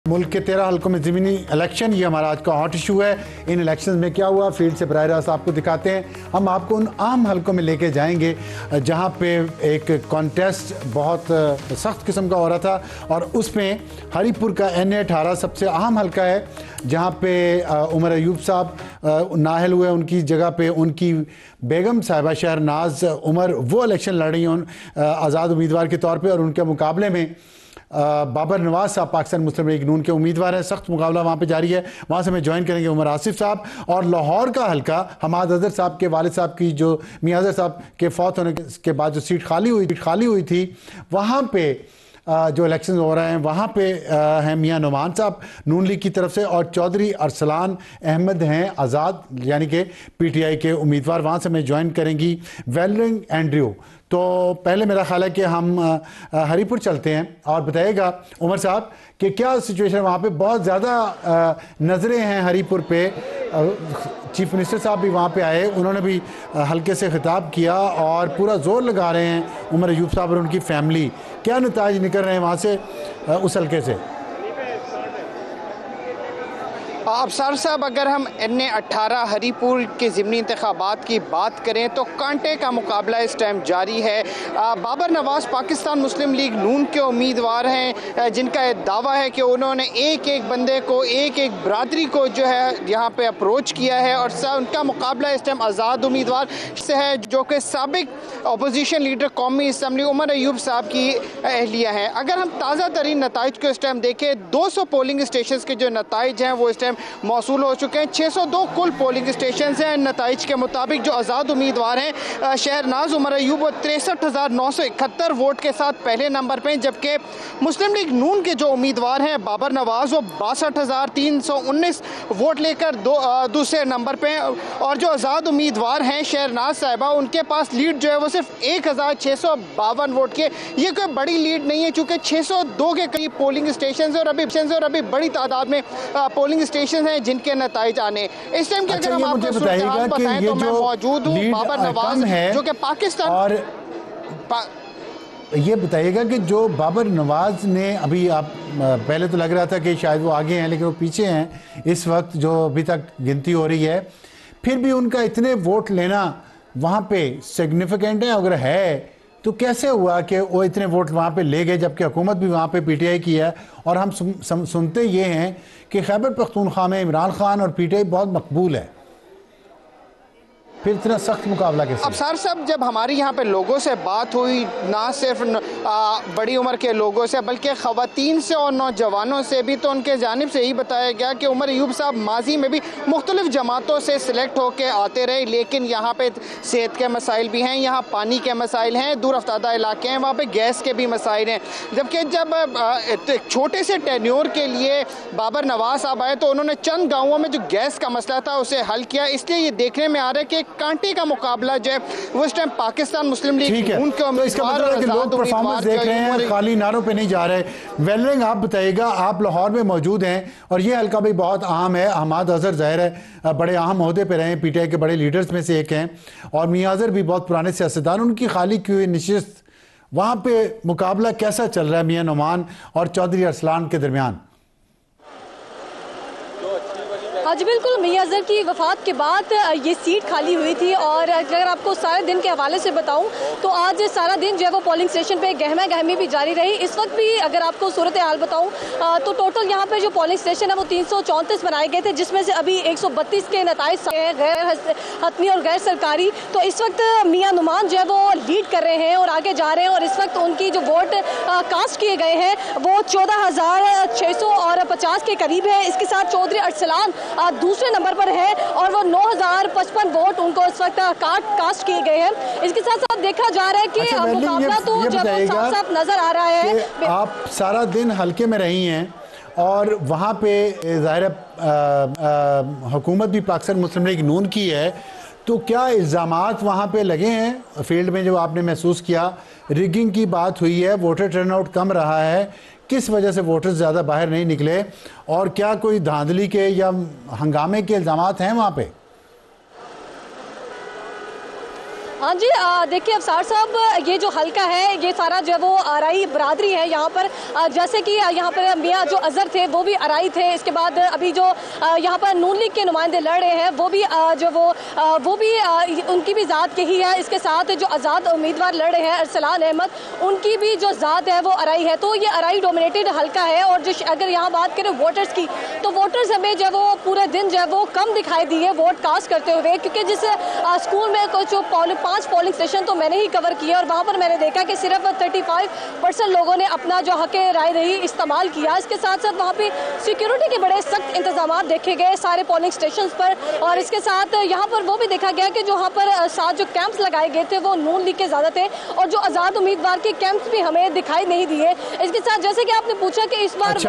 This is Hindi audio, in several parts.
मुल्क के 13 हल्कों में ज़मीनी इलेक्शन, ये हमारा आज का हॉट इशू है। इन इलेक्शन में क्या हुआ, फील्ड से बराह रास्त आपको दिखाते हैं। हम आपको उन आम हल्कों में लेके जाएंगे जहां पे एक कॉन्टेस्ट बहुत सख्त किस्म का हो रहा था, और उसमें हरीपुर का NA-18 सबसे अहम हल्का है, जहां पे उमर अयूब साहब नाहल हुए। उनकी जगह पे उनकी बेगम साहिबा शहरनाज उमर वो इलेक्शन लड़ रही हैं आज़ाद उम्मीदवार के तौर पर, और उनके मुकाबले में बाबर नवाज साहब पाकिस्तान मुस्लिम लीग नून के उम्मीदवार हैं। सख्त मुकाबला वहाँ पे जारी है। वहाँ से हमें ज्वाइन करेंगे उमर आसिफ साहब, और लाहौर का हल्का हमाद अजहर साहब के वालिद साहब की, जो मियां अजहर साहब के फौत होने के बाद जो सीट खाली हुई थी, वहाँ पे जो इलेक्शन हो रहे हैं वहाँ पे हैं मियां नुमान साहब नून लीग की तरफ से, और चौधरी अरसलान अहमद हैं आज़ाद यानी कि PTI के उम्मीदवार। वहाँ से हमें ज्वाइन करेंगी वेलरिंग एंड्रयू। तो पहले मेरा ख्याल है कि हम हरीपुर चलते हैं, और बताइएगा उमर साहब कि क्या सिचुएशन वहाँ पे। बहुत ज़्यादा नज़रें हैं हरीपुर पे। चीफ मिनिस्टर साहब भी वहाँ पे आए, उन्होंने भी हल्के से खिताब किया और पूरा जोर लगा रहे हैं उमर अयूब साहब और उनकी फैमिली। क्या नताइज निकल रहे हैं वहाँ से उस हल्के से? अफसर साहब, अगर हम NA-18 हरीपुर के ज़िमनी इंतखाबात की बात करें तो कांटे का मुकाबला इस टाइम जारी है। बाबर नवाज पाकिस्तान मुस्लिम लीग नून के उम्मीदवार हैं, जिनका दावा है कि उन्होंने एक एक बंदे को, एक एक बरादरी को जो है यहाँ पे अप्रोच किया है, और उनका मुकाबला इस टाइम आज़ाद उम्मीदवार से है, जो कि साबिक अपोजिशन लीडर कौमी असम्बली उमर अयूब साहब की अहलिया हैं। अगर हम ताज़ा तरीन नताइज को इस टाइम देखें, 200 पोलिंग स्टेशन के जो नताइज हैं वो इस टाइम मौसूल हो चुके हैं। 602 कुल पोलिंग स्टेशन हैं। नताइज के मुताबिक जो आज़ाद उम्मीदवार हैं शहरनाज उमर अयूब 63,971 वोट के साथ पहले नंबर पे, जबकि मुस्लिम लीग नून के जो उम्मीदवार हैं बाबर नवाज वो 62,319 वोट लेकर दूसरे नंबर पे, और जो आज़ाद उम्मीदवार हैं शहरनाज साहिबा, उनके पास लीड जो है वो सिर्फ 1,652 वोट के। ये कोई बड़ी लीड नहीं है, चूँकि 602 के करीब पोलिंग स्टेशन और अभी बड़ी तादाद में पोलिंग स्टेशन हैं जिनके नताइज आने इस टाइम के। अगर हम आपको बताएं तो मैं मौजूद हूँ बाबर नवाज है जो कि पाकिस्तान, और ये बताइएगा कि जो बाबर नवाज ने अभी, आप पहले तो लग रहा था कि शायद वो आगे हैं, लेकिन वो पीछे हैं इस वक्त जो अभी तक गिनती हो रही है, फिर भी उनका इतने वोट लेना वहाँ पे सिग्निफिकेंट है? अगर है तो कैसे हुआ कि वो इतने वोट वहाँ पे ले गए, जबकि हुकूमत भी वहाँ पे PTI की है? और हम सुनते ये हैं कि खैबर पख्तूनख्वा में इमरान खान और PTI बहुत मकबूल है, फिर इतना सख्त मुकाबला कैसे? अफसर साहब, जब हमारी यहाँ पे लोगों से बात हुई, ना सिर्फ बड़ी उम्र के लोगों से बल्कि ख़वातीन से और नौजवानों से भी, तो उनके जानिब से यही बताया गया कि उमर अयूब साहब माजी में भी मुख्तलिफ जमातों से सिलेक्ट होकर आते रहे, लेकिन यहाँ पे सेहत के मसाइल भी हैं, यहाँ पानी के मसाइल हैं, दूर अफ्तादा इलाके हैं, वहाँ पर गैस के भी मसाइल हैं। जबकि जब छोटे से टेन्योर के लिए बाबर नवाज साहब आए तो उन्होंने चंद गाँवों में जो गैस का मसला था उसे हल किया। इसलिए ये देखने में आ रहा है कि कांटे का मुकाबला जो है वो इस टाइम पाकिस्तान मुस्लिम लीग नून के उम्मीदवार और लोग परफॉर्मेंस देख रहे हैं, खाली नारों पे नहीं जा रहे। वेलरिंग, आप बताइएगा, आप लाहौर में मौजूद हैं और ये हल्का भी बहुत अहम है। हमाद अजहर ज़ाहिर है बड़े अहम ओहदे पे रहे, PTI के बड़े लीडर्स में से एक हैं, और मियां अजहर भी बहुत पुराने सियासतदान, उनकी खाली की हुई नशिस्त, वहाँ पे मुकाबला कैसा चल रहा है मियां नुमान और चौधरी अरसलान के दरमियान? हाँ जी बिल्कुल, मियां अजहर की वफ़ात के बाद ये सीट खाली हुई थी, और अगर आपको सारे दिन के हवाले से बताऊं तो आज सारा दिन जो है वो पोलिंग स्टेशन पे गहमा गहमी भी जारी रही। इस वक्त भी अगर आपको सूरत हाल बताऊं तो टोटल यहाँ पे जो पोलिंग स्टेशन है वो 334 बनाए गए थे, जिसमें से अभी 132 के नताइज गैर हतमी और गैर सरकारी। तो इस वक्त मियां नुमान जो है वो लीड कर रहे हैं और आगे जा रहे हैं, और इस वक्त उनकी जो वोट कास्ट किए गए हैं वो 14,650 के करीब है। इसके साथ चौधरी अरसलान दूसरे नंबर पर है, और वो 9,055 वोट उनको इस वक्त कास्ट किए गए हैं। इसके साथ साथ देखा जा रहा है कि मुकाबला तो जब साफ साफ नजर आ रहा है। आप सारा दिन हल्के में रही हैं और वहाँ पे ज़ाहिर हुकूमत भी पाकिस्तान मुस्लिम लीग नून की है, तो क्या इल्ज़ामात वहाँ पे लगे हैं फील्ड में जो आपने महसूस किया? रिगिंग की बात हुई है, वोटर टर्नआउट कम रहा है, किस वजह से वोटर्स ज़्यादा बाहर नहीं निकले, और क्या कोई धांधली के या हंगामे के इल्ज़ामात हैं वहाँ पे? हाँ जी, देखिए अफसार साहब, ये जो हल्का है ये सारा जो है वो आरई बरादरी है यहाँ पर। जैसे कि यहाँ पर मियाँ जो अजहर थे वो भी आरई थे। इसके बाद अभी जो यहाँ पर नून लीग के नुमाइंदे लड़ रहे हैं वो भी वो भी उनकी भी ज़ात यही है। इसके साथ जो आज़ाद उम्मीदवार लड़ रहे हैं अरसलान अहमद, उनकी भी जो ज़ात है वो आरई है। तो ये आरई डोमिनेटेड हल्का है। और जो अगर यहाँ बात करें वोटर्स की, तो वोटर्स हमें जो है वो पूरे दिन जो है वो कम दिखाई दिए वोट कास्ट करते हुए, क्योंकि जिस स्कूल में कुछ 5 पोलिंग स्टेशन तो मैंने ही कवर किया और वहाँ पर मैंने देखा कि सिर्फ 35% लोगों ने अपना जो हक राय रही इस्तेमाल किया। इसके साथ साथ वहाँ पे सिक्योरिटी के बड़े सख्त इंतजाम देखे गए सारे पोलिंग स्टेशन पर। और इसके साथ यहाँ पर वो भी देखा गया कि जो यहाँ पर 7 जो कैंप्स लगाए गए थे वो नून लीग के ज़्यादा थे और जो आज़ाद उम्मीदवार के कैंप्स भी हमें दिखाई नहीं दिए। इसके साथ जैसे कि आपने पूछा कि इस बार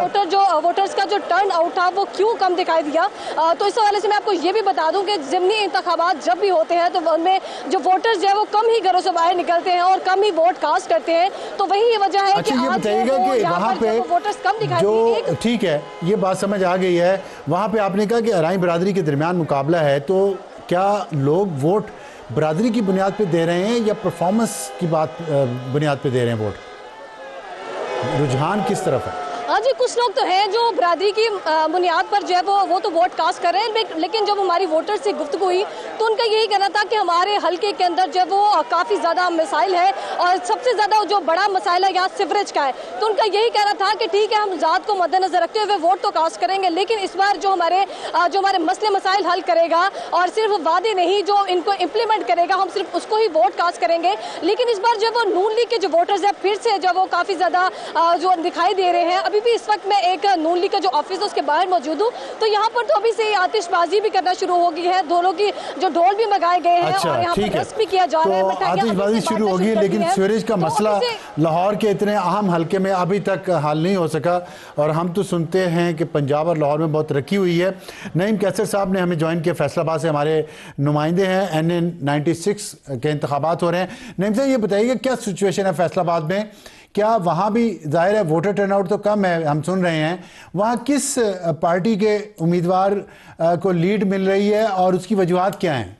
वोटर्स का जो टर्न आउट था वो क्यों कम दिखाई दिया, तो इस हवाले से मैं आपको ये भी बता दूं कि ज़िमनी इंतखाबात जब भी होते हैं तो उनमें जो वोटर्स जो है वो कम ही घरों से बाहर निकलते हैं और कम ही वोट कास्ट करते हैं। तो वही ये वजह है कि ये बताइएगा कि वहाँ पे वोटर्स कम दिखाई जो ठीक है, ये बात समझ आ गई है। वहाँ पे आपने कहा कि आरई बरादरी के दरमियान मुकाबला है, तो क्या लोग वोट बरादरी की बुनियाद पे दे रहे हैं या परफॉर्मेंस की बुनियाद पे दे रहे हैं वोट? रुझान किस तरफ है? हाँ जी, कुछ लोग तो हैं जो बरादरी की बुनियाद पर जो है वो तो वोट कास्ट कर रहे हैं। लेकिन जब हमारी वोटर से गुफ्तगू हुई तो उनका यही कहना था कि हमारे हल्के के अंदर जो है वो काफ़ी ज़्यादा मसाइल है और सबसे ज़्यादा जो बड़ा मसाइल है यहाँ सिवरेज का है। तो उनका यही कहना था कि ठीक है, हम ज़ात को मद्देनजर रखते हुए वोट तो कास्ट करेंगे, लेकिन इस बार जो हमारे मसले मसाइल हल करेगा और सिर्फ वादे नहीं, जो इनको इम्प्लीमेंट करेगा, हम सिर्फ उसको ही वोट कास्ट करेंगे। लेकिन इस बार जो वो नून लीग के जो वोटर्स है फिर से जो वो काफ़ी ज़्यादा जो दिखाई दे रहे हैं। अभी भी इस वक्त मैं एक नून लीग का जो ऑफिस है उसके बाहर मौजूद हूँ, तो यहाँ पर तो अभी से आतिशबाजी भी करना शुरू हो गई है, ढोलों की जो ढोल भी मंगाए गए हैं और यहाँ पर रस्म भी किया जा रहा है। तो आतिशबाजी शुरू होगी, लेकिन सीवरेज का मसला लाहौर के इतने अहम हल्के में अभी तक हल नहीं हो सका। और हम तो सुनते हैं कि पंजाब और लाहौर में बहुत तरक्की हुई है। नईम कैसर साहब ने हमें ज्वाइन किया, फैसलाबाद से हमारे नुमाइंदे हैं। NN96 के इंतखाबात हो रहे हैं। नईम साहब, ये बताइएगा क्या सिचुएशन है फैसलाबाद में? क्या वहाँ भी जाहिर है वोटर टर्नआउट तो कम है, हम सुन रहे हैं, वहाँ किस पार्टी के उम्मीदवार को लीड मिल रही है और उसकी वजूहात क्या हैं?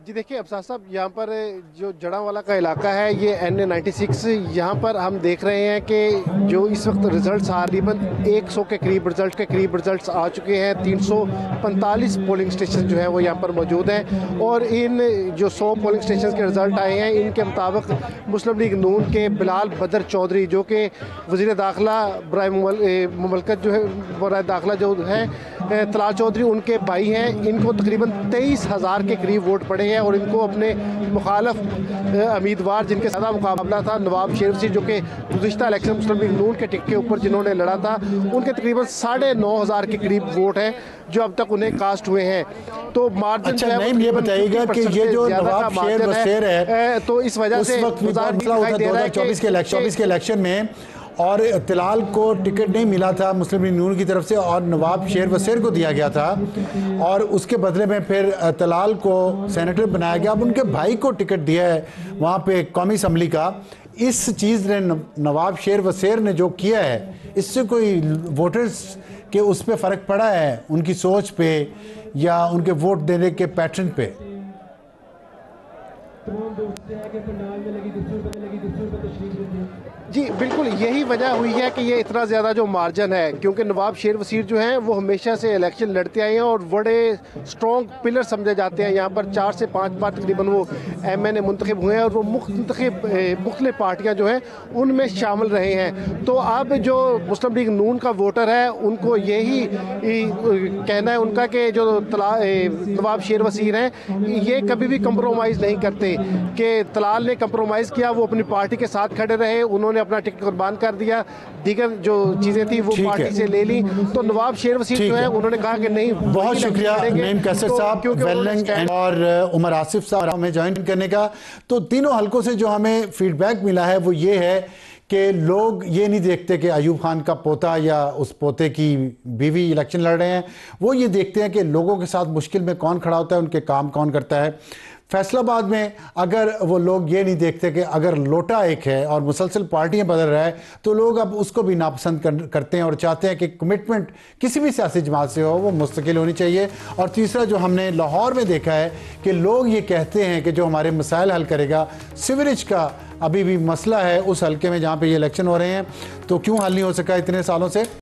जी देखिए अफसार साहब, यहाँ पर जो जड़ांवाला का इलाका है ये NN96, यहाँ पर हम देख रहे हैं कि जो इस वक्त रिजल्ट्स तकरीबन 100 के करीब रिजल्ट्स आ चुके हैं। 345 पोलिंग स्टेशन जो है वो यहाँ पर मौजूद हैं और इन जो 100 पोलिंग स्टेशन के रिज़ल्ट आए हैं इनके मुताबिक मुस्लिम लीग नून के बिलाल बदर चौधरी, जो कि वज़ीर दाखिला बराए मुमलकत जो है बराए दाखिला जो है तलाल चौधरी, उनके भाई हैं, इनको तकरीबन 23,000 के करीब वोट पड़े हैं और इनको अपने मुखालफ उम्मीदवार जिनके साथ मुकाबला था नवाब शेर वसीर, जो कि गुज़िश्ता इलेक्शन मुस्लिम लीग नून के टिकट के ऊपर जिन्होंने लड़ा था, उनके तकरीबन 9,500 के करीब वोट हैं जो अब तक उन्हें कास्ट हुए हैं। तो मार्जिन अच्छा, नहीं ये बताइएगा कि ये जो नवाब शेर वसीर है तो इस वजह से 2024 के इलेक्शन में और तलाल को टिकट नहीं मिला था मुस्लिम लीग नून की तरफ से और नवाब शेर वसीर को दिया गया था और उसके बदले में फिर तलाल को सेनेटर बनाया गया। अब उनके भाई को टिकट दिया है वहाँ पे कौमी असम्बली का। इस चीज़ ने नवाब शेर वसीर ने जो किया है, इससे कोई वोटर्स के उस पर फ़र्क पड़ा है, उनकी सोच पे या उनके वोट देने के पैटर्न पे? जी बिल्कुल, यही वजह हुई है कि ये इतना ज़्यादा जो मार्जिन है, क्योंकि नवाब शेर वसीर जो हैं वो हमेशा से इलेक्शन लड़ते आए हैं और बड़े स्ट्रॉन्ग पिलर समझे जाते हैं। यहाँ पर 4 से 5 बार तकरीबन वो MNA मुंतखब हुए हैं और वो मुख्तलिफ पार्टियाँ जो हैं उनमें शामिल रहे हैं। तो अब जो मुस्लिम लीग नून का वोटर है उनको यही कहना है उनका कि जो नवाब शेर वसीर हैं ये कभी भी कंप्रोमाइज़ नहीं करते, कि तलाल ने कंप्रोमाइज़ किया, वो अपनी पार्टी के साथ खड़े रहे, उन्होंने अपना टिकट कुर्बान कर दिया, दीगर जो चीजें थी वो पार्टी से ले ली। तो नवाब शेर वसीर जो है उन्होंने कहा कि नहीं। बहुत शुक्रिया नईम कैसर साहब और उमर आसिफ साहब हमें ज्वाइन करने का। तो तीनों हलकों से जो हमें फीडबैक मिला है वो ये है कि लोग ये नहीं देखते कि अयूब खान का पोता या उस पोते की बीवी इलेक्शन लड़ रहे हैं, वो ये देखते हैं कि लोगों के साथ मुश्किल में कौन खड़ा होता है, उनके काम कौन करता है। फैसलाबाद में अगर वो लोग ये नहीं देखते कि अगर लोटा एक है और मुसलसल पार्टियां बदल रहा है तो लोग अब उसको भी नापसंद करते हैं और चाहते हैं कि कमिटमेंट किसी भी सियासी जमात से हो वो मुस्तकिल होनी चाहिए। और तीसरा जो हमने लाहौर में देखा है कि लोग ये कहते हैं कि जो हमारे मसाइल हल करेगा, सीवरेज का अभी भी मसला है उस हल्के में जहाँ पे ये इलेक्शन हो रहे हैं, तो क्यों हल नहीं हो सका इतने सालों से।